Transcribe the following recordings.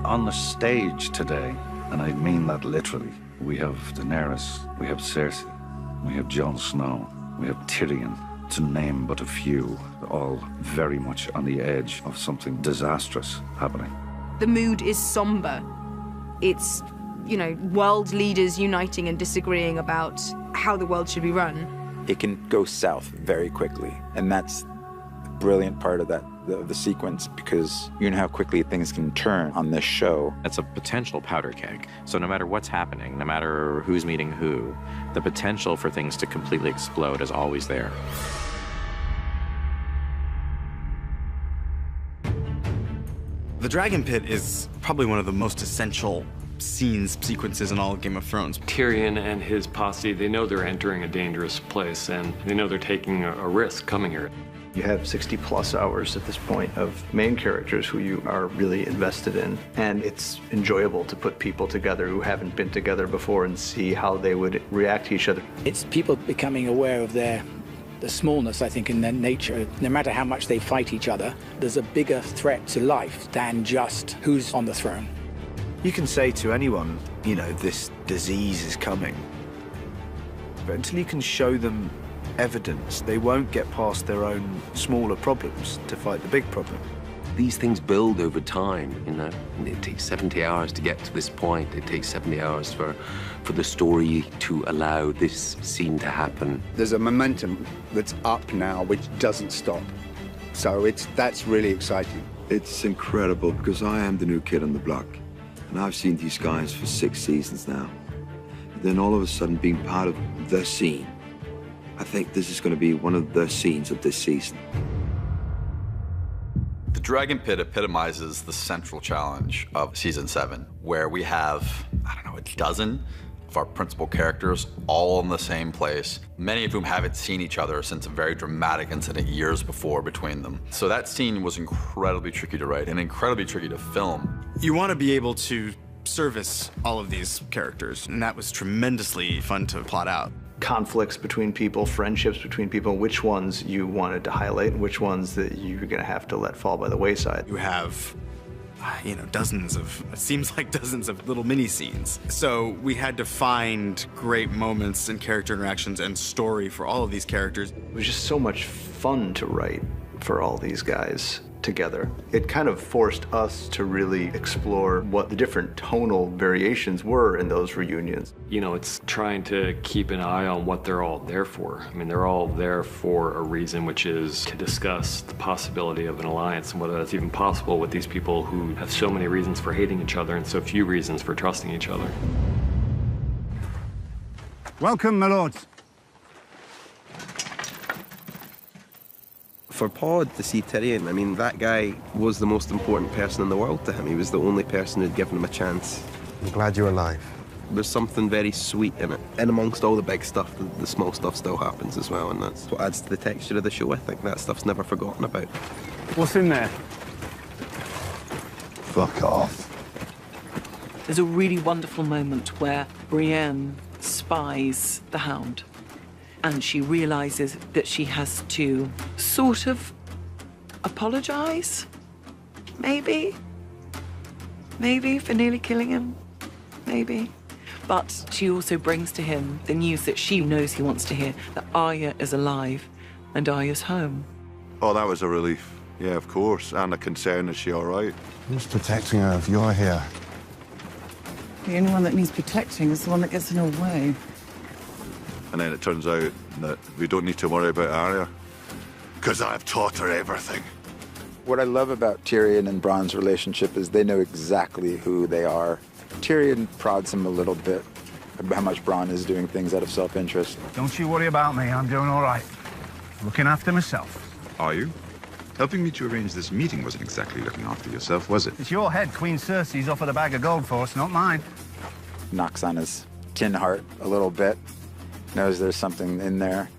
on the stage today, and I mean that literally. We have Daenerys, we have Cersei, we have Jon Snow, we have Tyrion, to name but a few, all very much on the edge of something disastrous happening. The mood is somber. It's, you know, world leaders uniting and disagreeing about how the world should be run. It can go south very quickly, and that's the brilliant part of the sequence, because you know how quickly things can turn on this show. It's a potential powder keg. So no matter what's happening, no matter who's meeting who, the potential for things to completely explode is always there. The Dragon Pit is probably one of the most essential sequences in all of Game of Thrones. Tyrion and his posse, they know they're entering a dangerous place, and they know they're taking a risk coming here. You have 60+ hours at this point of main characters who you are really invested in, and it's enjoyable to put people together who haven't been together before and see how they would react to each other. It's people becoming aware of the smallness, I think, in their nature. No matter how much they fight each other, there's a bigger threat to life than just who's on the throne. You can say to anyone, you know, this disease is coming, but until you can show them evidence, they won't get past their own smaller problems to fight the big problem. These things build over time, you know. It takes 70 hours to get to this point. It takes 70 hours for the story to allow this scene to happen. There's a momentum that's up now which doesn't stop. So that's really exciting. It's incredible because I am the new kid on the block. And I've seen these guys for 6 seasons now. And then all of a sudden being part of the scene, I think this is going to be one of the scenes of this season. The Dragon Pit epitomizes the central challenge of Season 7, where we have, I don't know, a dozen of our principal characters all in the same place, many of whom haven't seen each other since a very dramatic incident years before between them. So that scene was incredibly tricky to write and incredibly tricky to film. You want to be able to service all of these characters, and that was tremendously fun to plot out. Conflicts between people, friendships between people, which ones you wanted to highlight and which ones that you're going to have to let fall by the wayside. You have, you know, it seems like dozens of little mini scenes. So we had to find great moments and character interactions and story for all of these characters. It was just so much fun to write for all these guys together. It kind of forced us to really explore what the different tonal variations were in those reunions. You know, it's trying to keep an eye on what they're all there for. I mean, they're all there for a reason, which is to discuss the possibility of an alliance and whether that's even possible with these people who have so many reasons for hating each other and so few reasons for trusting each other. Welcome, my lords. For Pod to see Tyrion, I mean, that guy was the most important person in the world to him. He was the only person who'd given him a chance. I'm glad you're alive. There's something very sweet in it. And amongst all the big stuff, the small stuff still happens as well, and that's what adds to the texture of the show. I think that stuff's never forgotten about. What's in there? Fuck off. There's a really wonderful moment where Brienne spies the Hound, and she realizes that she has to sort of apologize, maybe for nearly killing him, maybe. But she also brings to him the news that she knows he wants to hear, that Arya is alive and Arya's home. Oh, that was a relief. Yeah, of course. And a concern, is she all right? Who's protecting her if you're here? The only one that needs protecting is the one that gets in her way. And then it turns out that we don't need to worry about Arya, because I've taught her everything. What I love about Tyrion and Bronn's relationship is they know exactly who they are. Tyrion prods him a little bit about how much Bronn is doing things out of self-interest. Don't you worry about me. I'm doing all right. Looking after myself. Are you? Helping me to arrange this meeting wasn't exactly looking after yourself, was it? It's your head Queen Cersei's offered a bag of gold for us, not mine. Knocks on his tin heart a little bit. Knows there's something in there.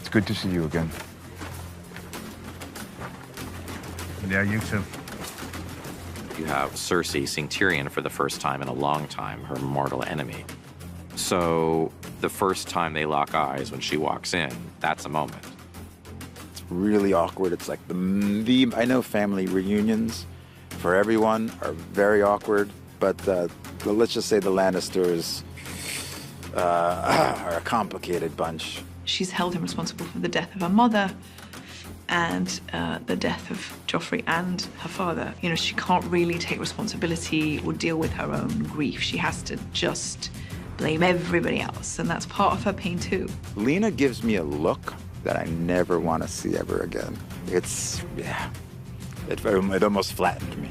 It's good to see you again. Yeah, you too. You have Cersei seeing Tyrion for the first time in a long time, her mortal enemy. So the first time they lock eyes when she walks in, that's a moment. It's really awkward. It's like I know family reunions for everyone are very awkward, but let's just say the Lannisters are a complicated bunch. She's held him responsible for the death of her mother and the death of Joffrey and her father. You know, she can't really take responsibility or deal with her own grief. She has to just blame everybody else, and that's part of her pain too. Lena gives me a look that I never want to see ever again. It's, yeah, it almost flattened me.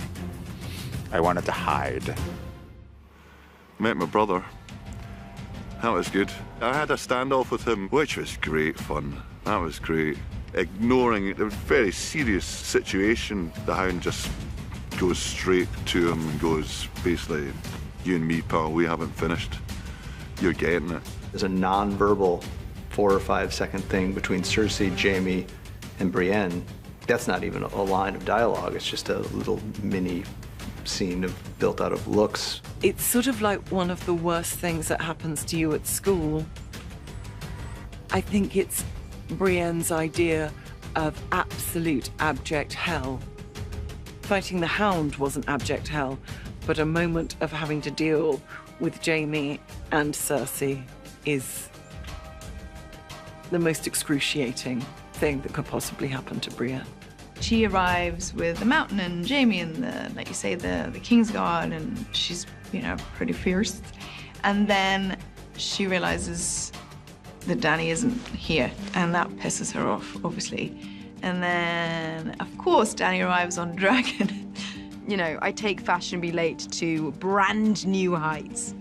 I wanted to hide. Met my brother. That was good. I had a standoff with him, which was great fun. That was great. Ignoring a very serious situation, the Hound just goes straight to him and goes, basically, you and me, pal, we haven't finished. You're getting it. There's a non-verbal 4 or 5 second thing between Cersei, Jaime, and Brienne. That's not even a line of dialogue. It's just a little mini scene built out of looks. It's sort of like one of the worst things that happens to you at school. I think it's Brienne's idea of absolute abject hell. Fighting the Hound wasn't abject hell, but a moment of having to deal with Jaime and Cersei is the most excruciating thing that could possibly happen to Brienne. She arrives with the Mountain and Jaime and like you say, the Kingsguard, and she's, you know, pretty fierce. And then she realizes that Dany isn't here, and that pisses her off, obviously. And then, of course, Dany arrives on Dragon. You know, I take Fashionably Late to brand new heights.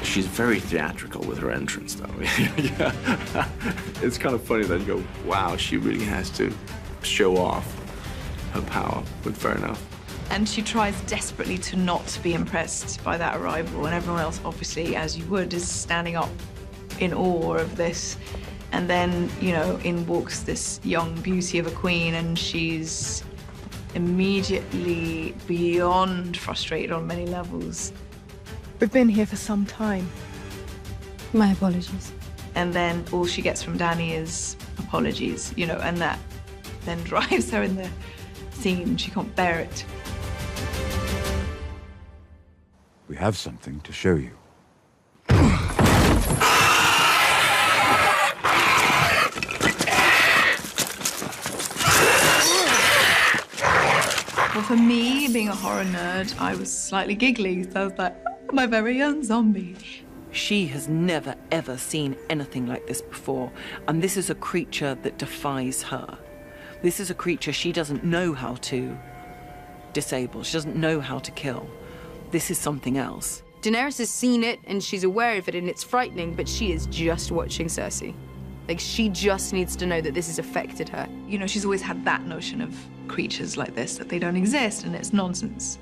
She's very theatrical with her entrance, though. Yeah. It's kind of funny that you go, wow, she really has to show off her power, but fair enough. And she tries desperately to not be impressed by that arrival, and everyone else, obviously, as you would, is standing up in awe of this. And then, you know, in walks this young beauty of a queen, and she's immediately beyond frustrated on many levels. We've been here for some time. My apologies. And then all she gets from Dany is apologies, you know, and that then drives her in the scene. She can't bear it. We have something to show you. Well, for me, being a horror nerd, I was slightly giggly. So I was like, oh, my very own zombie. She has never, ever seen anything like this before. And this is a creature that defies her. This is a creature she doesn't know how to disable. She doesn't know how to kill. This is something else. Daenerys has seen it, and she's aware of it, and it's frightening, but she is just watching Cersei. Like, she just needs to know that this has affected her. You know, she's always had that notion of creatures like this, that they don't exist, and it's nonsense.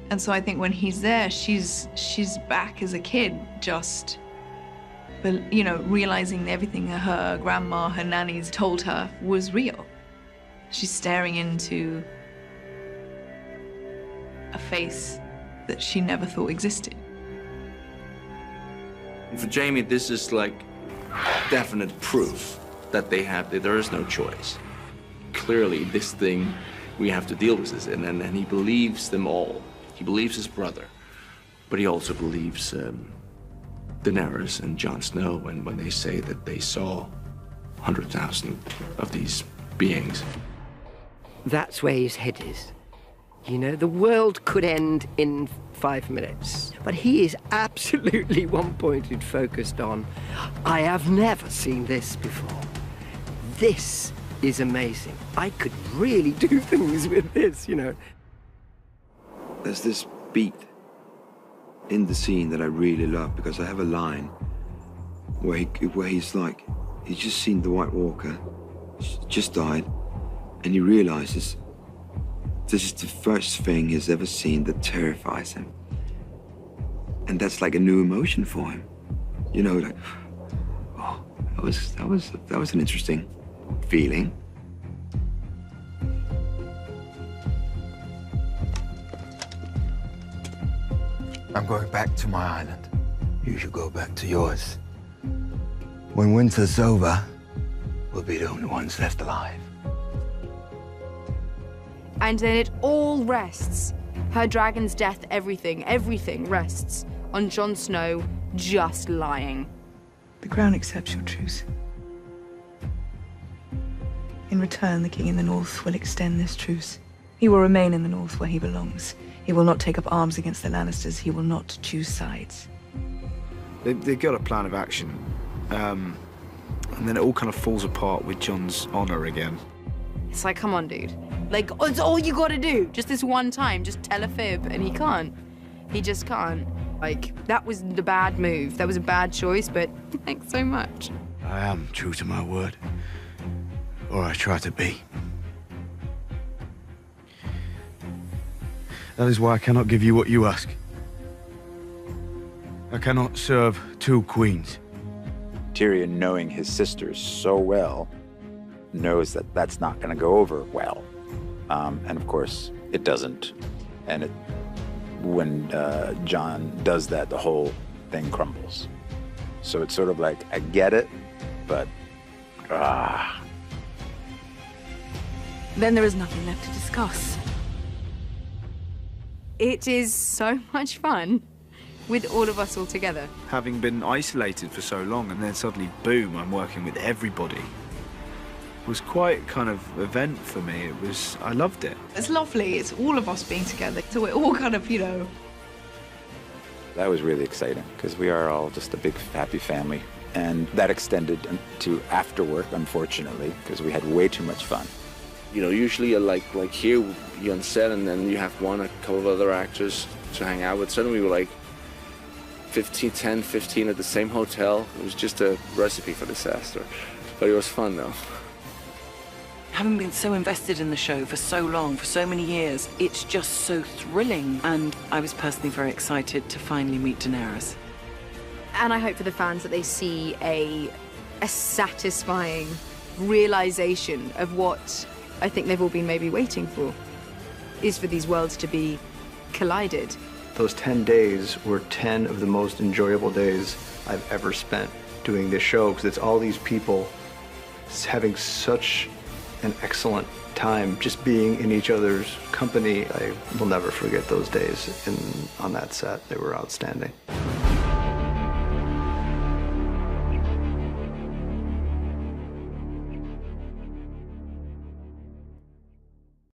And so I think when he's there, she's back as a kid, just, you know, realizing everything her grandma, her nannies told her was real. She's staring into a face that she never thought existed. For Jaime, this is like definite proof that there is no choice. Clearly, this thing, we have to deal with this, and he believes them all. He believes his brother, but he also believes Daenerys and Jon Snow when they say that they saw 100,000 of these beings. That's where his head is. You know, the world could end in 5 minutes, but he is absolutely one-pointed, focused on, I have never seen this before. This is amazing. I could really do things with this, you know. There's this beat in the scene that I really love, because I have a line where he's like, he's just seen the White Walker, just died, and he realizes this is the first thing he's ever seen that terrifies him. And that's like a new emotion for him. You know, like, oh, that was an interesting feeling. I'm going back to my island. You should go back to yours. When winter's over, we'll be the only ones left alive. And then it all rests. Her dragon's death, everything rests on Jon Snow just lying. The Crown accepts your truce. In return, the King in the North will extend this truce. He will remain in the North where he belongs. He will not take up arms against the Lannisters. He will not choose sides. They've got a plan of action. And then it all kind of falls apart with Jon's honor again. It's like, come on, dude. Like, it's all you gotta do. Just this one time, just tell a fib, and he can't. He just can't. Like, that was the bad move. That was a bad choice, but thanks so much. I am true to my word. Or I try to be. That is why I cannot give you what you ask. I cannot serve two queens. Tyrion, knowing his sisters so well, knows that that's not going to go over well. And of course, it doesn't. And when Jon does that, the whole thing crumbles. So it's sort of like, I get it, but Then there is nothing left to discuss. It is so much fun with all of us all together. Having been isolated for so long and then suddenly, boom, I'm working with everybody. It was quite kind of event for me. I loved it. It's lovely. It's all of us being together. So we're all kind of, that was really exciting because we are all just a big happy family. And that extended to after work, unfortunately, because we had way too much fun. Usually like here, you're on set and then you have a couple of other actors to hang out with. Suddenly we were like 10, 15 at the same hotel. It was just a recipe for disaster. But it was fun, though. Having been so invested in the show for so long, for so many years, it's just so thrilling. And I was personally very excited to finally meet Daenerys. And I hope for the fans that they see a satisfying realization of what I think they've all been maybe waiting for, is for these worlds to be collided. Those 10 days were 10 of the most enjoyable days I've ever spent doing this show, because it's all these people having such an excellent time just being in each other's company. I will never forget those days on that set. They were outstanding.